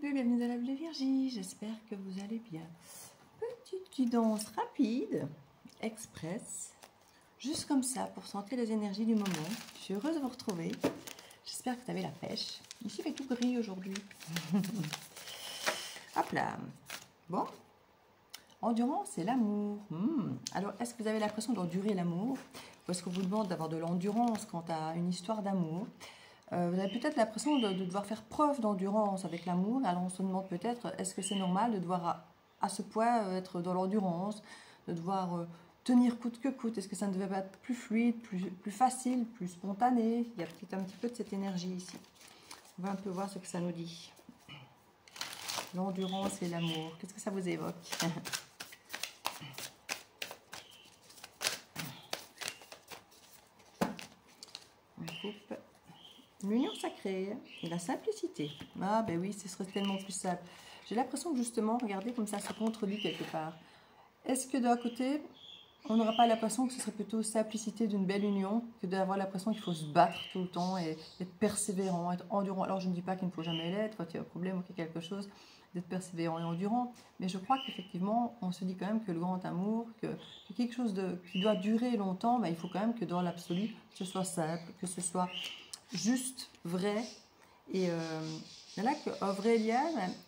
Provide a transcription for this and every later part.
peu, bienvenue dans la Bulle de Virgie, j'espère que vous allez bien. Petite guidance rapide, express, juste comme ça pour sentir les énergies du moment. Je suis heureuse de vous retrouver, j'espère que vous avez la pêche. Ici il fait tout gris aujourd'hui. Hop là, bon, endurance et l'amour. Alors est-ce que vous avez l'impression d'endurer l'amour ou est-ce qu'on vous demande d'avoir de l'endurance quant à une histoire d'amour? Vous avez peut-être l'impression de devoir faire preuve d'endurance avec l'amour. Alors on se demande peut-être, est-ce que c'est normal de devoir à ce point être dans l'endurance, de devoir tenir coûte que coûte? Est-ce que ça ne devait pas être plus fluide, plus facile, plus spontané? Il y a peut-être un petit peu de cette énergie ici. On va un peu voir ce que ça nous dit. L'endurance et l'amour, qu'est-ce que ça vous évoque? On coupe. L'union sacrée et la simplicité. Ah ben oui, ce serait tellement plus simple. J'ai l'impression que justement, regardez comme ça se contredit quelque part. Est-ce que d'un côté, on n'aura pas l'impression que ce serait plutôt simplicité d'une belle union que d'avoir l'impression qu'il faut se battre tout le temps et être persévérant, être endurant? Alors je ne dis pas qu'il ne faut jamais l'être quand il y a un problème ou qu'il y a quelque chose, d'être persévérant et endurant, mais je crois qu'effectivement, on se dit quand même que le grand amour, que quelque chose qui doit durer longtemps, ben, il faut quand même que dans l'absolu, ce soit simple, que ce soit juste, vrai. Et là, qu'un vrai lien,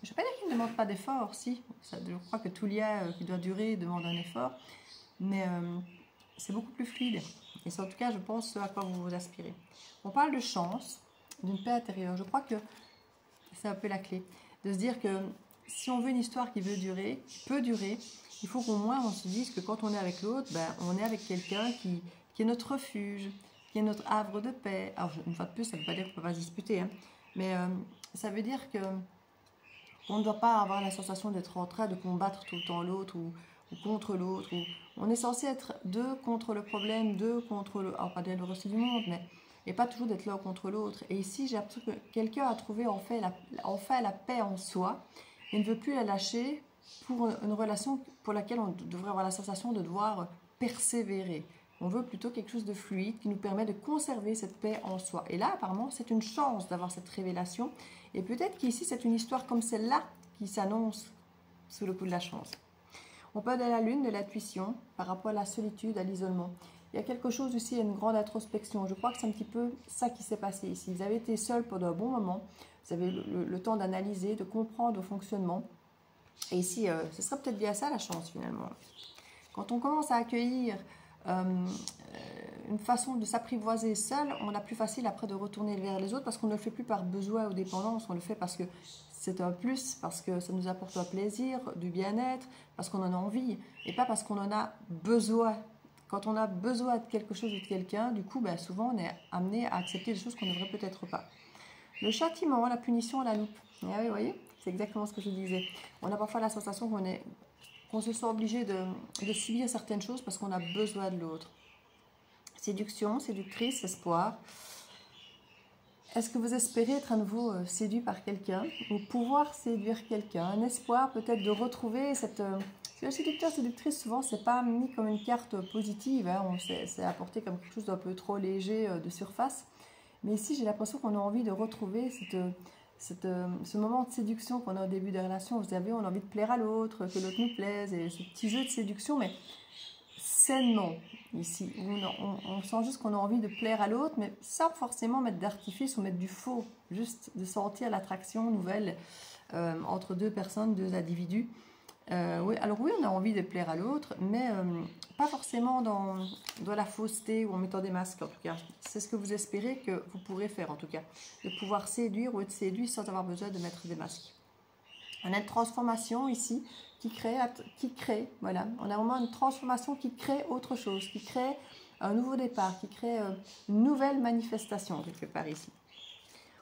je ne vais pas dire qu'il ne demande pas d'effort, si. Je crois que tout lien qui doit durer demande un effort, mais c'est beaucoup plus fluide. Et c'est en tout cas, je pense, ce à quoi vous vous aspirez. On parle de chance, d'une paix intérieure. Je crois que c'est un peu la clé. De se dire que si on veut une histoire qui veut durer, qui peut durer, il faut qu'au moins on se dise que quand on est avec l'autre, ben, on est avec quelqu'un qui est notre refuge, qui est notre havre de paix. Alors, une fois de plus, ça ne veut pas dire qu'on ne peut pas se disputer, hein, mais ça veut dire qu'on ne doit pas avoir la sensation d'être en train de combattre tout le temps l'autre ou contre l'autre. On est censé être deux contre le problème, deux contre le... Alors, pas dire le reste du monde, mais... Et pas toujours d'être l'un contre l'autre. Et ici, j'ai l'impression que quelqu'un a trouvé enfin la paix en soi et ne veut plus la lâcher pour une relation pour laquelle on devrait avoir la sensation de devoir persévérer. On veut plutôt quelque chose de fluide qui nous permet de conserver cette paix en soi. Et là, apparemment, c'est une chance d'avoir cette révélation. Et peut-être qu'ici, c'est une histoire comme celle-là qui s'annonce sous le coup de la chance. On parle de la lune, de l'intuition, par rapport à la solitude, à l'isolement. Il y a quelque chose aussi, une grande introspection. Je crois que c'est un petit peu ça qui s'est passé ici. Vous avez été seul pendant un bon moment. Vous avez le temps d'analyser, de comprendre le fonctionnement. Et ici, ce serait peut-être bien ça la chance finalement. Quand on commence à accueillir une façon de s'apprivoiser seul, on a plus facile après de retourner vers les autres parce qu'on ne le fait plus par besoin ou dépendance, on le fait parce que c'est un plus, parce que ça nous apporte un plaisir, du bien-être, parce qu'on en a envie et pas parce qu'on en a besoin. Quand on a besoin de quelque chose ou de quelqu'un, du coup, ben, souvent on est amené à accepter des choses qu'on ne devrait peut-être pas. Le châtiment, la punition, la loupe. Et oui, vous voyez, c'est exactement ce que je disais. On a parfois la sensation qu'on se sent obligé de subir certaines choses parce qu'on a besoin de l'autre. Séduction, séductrice, espoir. Est-ce que vous espérez être à nouveau séduit par quelqu'un ou pouvoir séduire quelqu'un? Un espoir peut-être de retrouver cette... Le séducteur, séductrice, souvent, c'est pas mis comme une carte positive. Hein, c'est apporté comme quelque chose d'un peu trop léger de surface. Mais ici, j'ai l'impression qu'on a envie de retrouver ce moment de séduction qu'on a au début des relations. Vous savez, on a envie de plaire à l'autre, que l'autre nous plaise, et ce petit jeu de séduction, mais sainement, ici. On sent juste qu'on a envie de plaire à l'autre, mais sans forcément mettre d'artifice ou mettre du faux. Juste de sentir l'attraction nouvelle entre deux personnes, deux individus. Oui, alors oui, on a envie de plaire à l'autre, mais pas forcément dans la fausseté ou en mettant des masques en tout cas. C'est ce que vous espérez que vous pourrez faire en tout cas. De pouvoir séduire ou être séduit sans avoir besoin de mettre des masques. On a une transformation ici qui crée, voilà. On a vraiment une transformation qui crée autre chose, qui crée un nouveau départ, qui crée une nouvelle manifestation quelque part ici.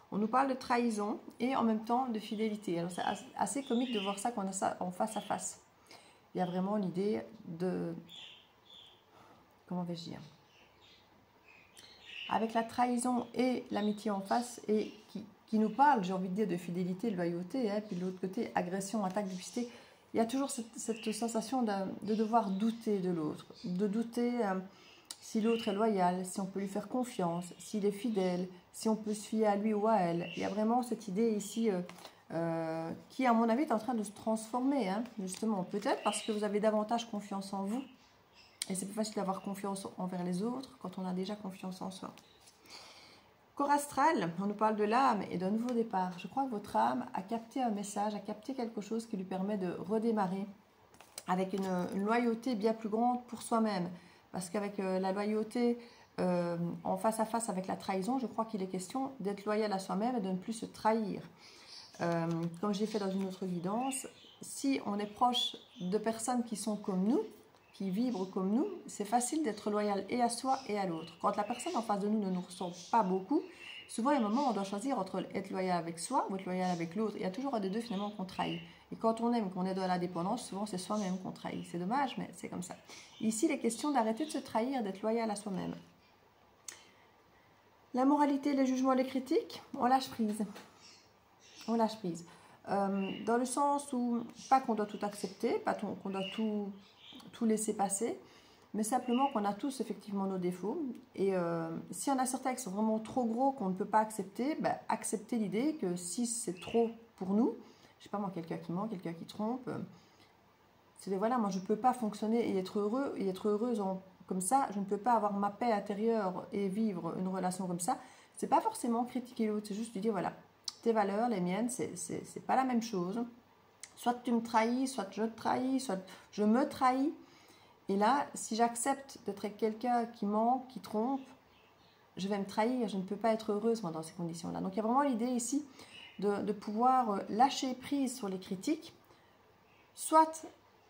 On nous parle de trahison et en même temps de fidélité. Alors c'est assez comique de voir ça qu'on a ça en face à face. Il y a vraiment l'idée de... Comment vais-je dire? Avec la trahison et l'amitié en face et qui nous parle, j'ai envie de dire, de fidélité, de loyauté, hein, puis de l'autre côté, agression, attaque, duplicité. Il y a toujours cette sensation de devoir douter de l'autre, de douter... si l'autre est loyal, si on peut lui faire confiance, s'il est fidèle, si on peut se fier à lui ou à elle. Il y a vraiment cette idée ici qui, à mon avis, est en train de se transformer, hein, justement. Peut-être parce que vous avez davantage confiance en vous. Et c'est plus facile d'avoir confiance envers les autres quand on a déjà confiance en soi. Corps astral, on nous parle de l'âme et d'un nouveau départ. Je crois que votre âme a capté un message, a capté quelque chose qui lui permet de redémarrer avec une loyauté bien plus grande pour soi-même. Parce qu'avec la loyauté en face à face avec la trahison, je crois qu'il est question d'être loyal à soi-même et de ne plus se trahir. Comme j'ai fait dans une autre guidance, si on est proche de personnes qui sont comme nous, qui vibrent comme nous, c'est facile d'être loyal et à soi et à l'autre. Quand la personne en face de nous ne nous ressemble pas beaucoup, souvent il y a un moment où on doit choisir entre être loyal avec soi ou être loyal avec l'autre. Il y a toujours un des deux finalement qu'on trahit. Et quand on aime, qu'on est dans la dépendance, souvent c'est soi-même qu'on trahit. C'est dommage, mais c'est comme ça. Ici, il est question d'arrêter de se trahir, d'être loyal à soi-même. La moralité, les jugements, les critiques, on lâche prise. On lâche prise. Dans le sens où, pas qu'on doit tout accepter, pas qu'on doit tout laisser passer, mais simplement qu'on a tous effectivement nos défauts. Et si on a certains qui sont vraiment trop gros qu'on ne peut pas accepter, ben, accepter l'idée que si c'est trop pour nous, je sais pas moi, quelqu'un qui ment, quelqu'un qui trompe, c'est voilà, moi je ne peux pas fonctionner et être heureux et être heureuse comme ça, je ne peux pas avoir ma paix intérieure et vivre une relation comme ça. C'est pas forcément critiquer l'autre, c'est juste lui dire voilà, tes valeurs, les miennes, c'est pas la même chose. Soit tu me trahis, soit je te trahis, soit je me trahis. Et là, si j'accepte d'être avec quelqu'un qui ment, qui trompe, je vais me trahir. Je ne peux pas être heureuse moi, dans ces conditions-là. Donc il y a vraiment l'idée ici de pouvoir lâcher prise sur les critiques. Soit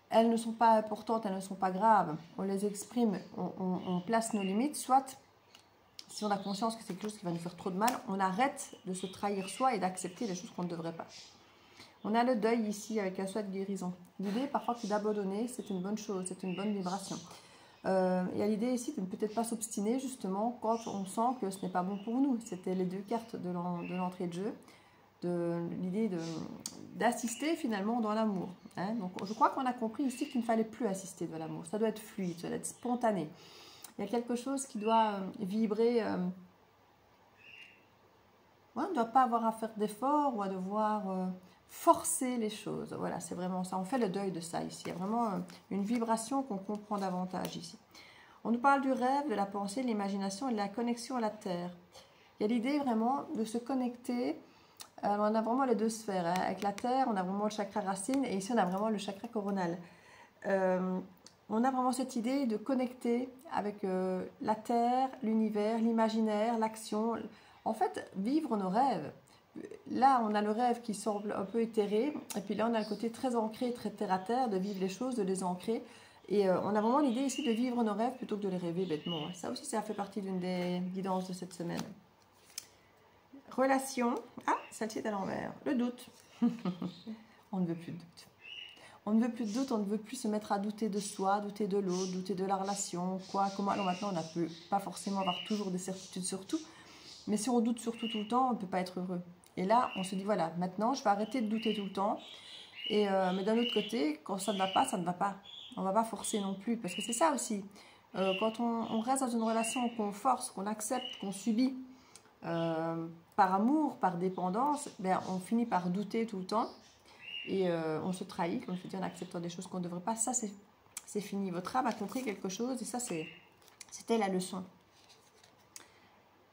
elles ne sont pas importantes, elles ne sont pas graves, on les exprime, on place nos limites. Soit, si on a conscience que c'est quelque chose qui va nous faire trop de mal, on arrête de se trahir soi et d'accepter les choses qu'on ne devrait pas. On a le deuil ici avec un souhait de guérison. L'idée parfois que d'abandonner, c'est une bonne chose, c'est une bonne vibration. Il y a l'idée ici de ne peut-être pas s'obstiner justement quand on sent que ce n'est pas bon pour nous. C'était les deux cartes de l'entrée de jeu, de l'idée d'assister finalement dans l'amour. Hein. Donc je crois qu'on a compris ici qu'il ne fallait plus assister dans l'amour. Ça doit être fluide, ça doit être spontané. Il y a quelque chose qui doit vibrer. On ne doit pas avoir à faire d'efforts ou à devoir forcer les choses. Voilà, c'est vraiment ça. On fait le deuil de ça ici. Il y a vraiment une vibration qu'on comprend davantage ici. On nous parle du rêve, de la pensée, de l'imagination et de la connexion à la Terre. Il y a l'idée vraiment de se connecter. On a vraiment les deux sphères. Hein. Avec la Terre, on a vraiment le chakra racine et ici, on a vraiment le chakra coronal. On a vraiment cette idée de connecter avec la Terre, l'univers, l'imaginaire, l'action. En fait, vivre nos rêves. Là, on a le rêve qui semble un peu éthéré, et puis là, on a le côté très ancré, très terre-à-terre, de vivre les choses, de les ancrer. Et on a vraiment l'idée ici de vivre nos rêves plutôt que de les rêver bêtement. Ça aussi, ça fait partie d'une des guidances de cette semaine. Relation. Ah, celle-ci est à l'envers. Le doute. On ne veut plus de doute. On ne veut plus de doute, on ne veut plus se mettre à douter de soi, douter de l'autre, douter de la relation, quoi, comment. Alors maintenant, on ne peut pas forcément avoir toujours des certitudes sur tout. Mais si on doute surtout tout le temps, on ne peut pas être heureux. Et là, on se dit, voilà, maintenant, je vais arrêter de douter tout le temps. Mais d'un autre côté, quand ça ne va pas, ça ne va pas. On ne va pas forcer non plus, parce que c'est ça aussi. Quand on reste dans une relation qu'on force, qu'on accepte, qu'on subit, par amour, par dépendance, ben, on finit par douter tout le temps. Et on se trahit, comme je dis, en acceptant des choses qu'on ne devrait pas. Ça, c'est fini. Votre âme a compris quelque chose, et ça, c'était la leçon.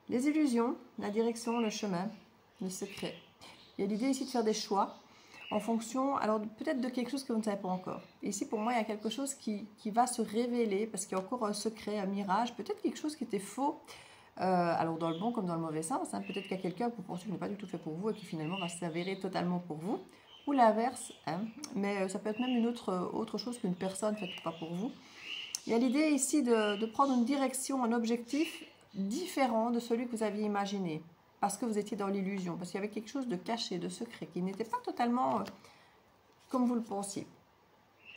Les illusions, la direction, le chemin, le secret. Il y a l'idée ici de faire des choix en fonction, alors peut-être de quelque chose que vous ne savez pas encore. Ici, pour moi, il y a quelque chose qui va se révéler, parce qu'il y a encore un secret, un mirage, peut-être quelque chose qui était faux, alors dans le bon comme dans le mauvais sens. Hein. Peut-être qu'il y a quelqu'un que vous pensez qui n'est pas du tout fait pour vous et qui finalement va s'avérer totalement pour vous, ou l'inverse. Hein. Mais ça peut être même une autre chose qu'une personne faite pas pour vous. Il y a l'idée ici de prendre une direction, un objectif différent de celui que vous aviez imaginé, parce que vous étiez dans l'illusion, parce qu'il y avait quelque chose de caché, de secret, qui n'était pas totalement comme vous le pensiez.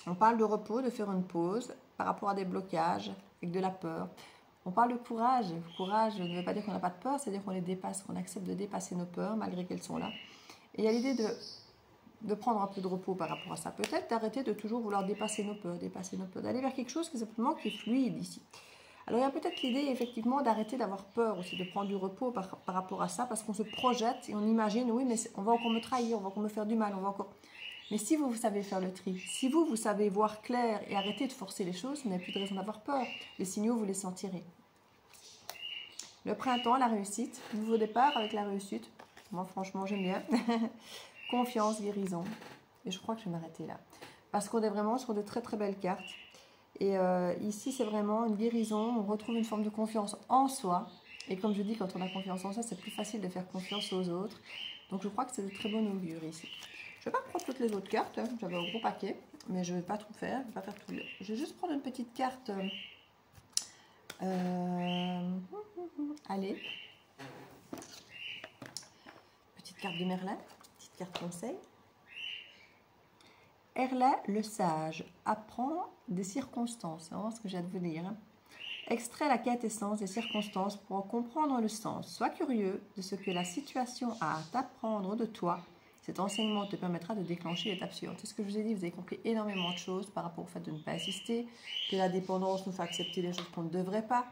On parle de repos, de faire une pause par rapport à des blocages, avec de la peur. On parle de courage. Le courage ne veut pas dire qu'on n'a pas de peur, c'est-à-dire qu'on les dépasse, qu'on accepte de dépasser nos peurs, malgré qu'elles sont là. Et il y a l'idée de prendre un peu de repos par rapport à ça. Peut-être d'arrêter de toujours vouloir dépasser nos peurs, d'aller vers quelque chose qui est simplement qui est fluide ici. Alors il y a peut-être l'idée effectivement d'arrêter d'avoir peur aussi, de prendre du repos par rapport à ça, parce qu'on se projette et on imagine, oui mais on va encore me trahir, on va encore me faire du mal, on va encore... Mais si vous savez faire le tri, si vous savez voir clair et arrêter de forcer les choses, vous n'avez plus de raison d'avoir peur. Les signaux, vous les sentirez. Le printemps, la réussite, nouveau départ avec la réussite. Moi franchement j'aime bien. Confiance, guérison. Et je crois que je vais m'arrêter là. Parce qu'on est vraiment sur de très très belles cartes. Et ici, c'est vraiment une guérison. On retrouve une forme de confiance en soi. Et comme je dis, quand on a confiance en soi, c'est plus facile de faire confiance aux autres. Donc, je crois que c'est de très bon augure ici. Je ne vais pas prendre toutes les autres cartes. Hein. J'avais un gros paquet. Mais je ne vais pas tout faire. Je ne vais pas faire tout. Je vais juste prendre une petite carte. Allez. Petite carte de Merlin. Petite carte conseil. Erlin le sage apprend des circonstances. C'est vraiment ce que j'ai à vous lire. Hein. Extrait la quintessence des circonstances pour en comprendre le sens. Sois curieux de ce que la situation a à t'apprendre de toi. Cet enseignement te permettra de déclencher l'étape suivante. C'est ce que je vous ai dit, vous avez compris énormément de choses par rapport au fait de ne pas insister, que la dépendance nous fait accepter des choses qu'on ne devrait pas,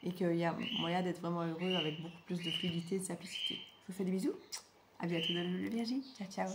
et qu'il y a moyen d'être vraiment heureux avec beaucoup plus de fluidité et de simplicité. Je vous fais des bisous. À bientôt dans le Viergie. Ciao, ciao.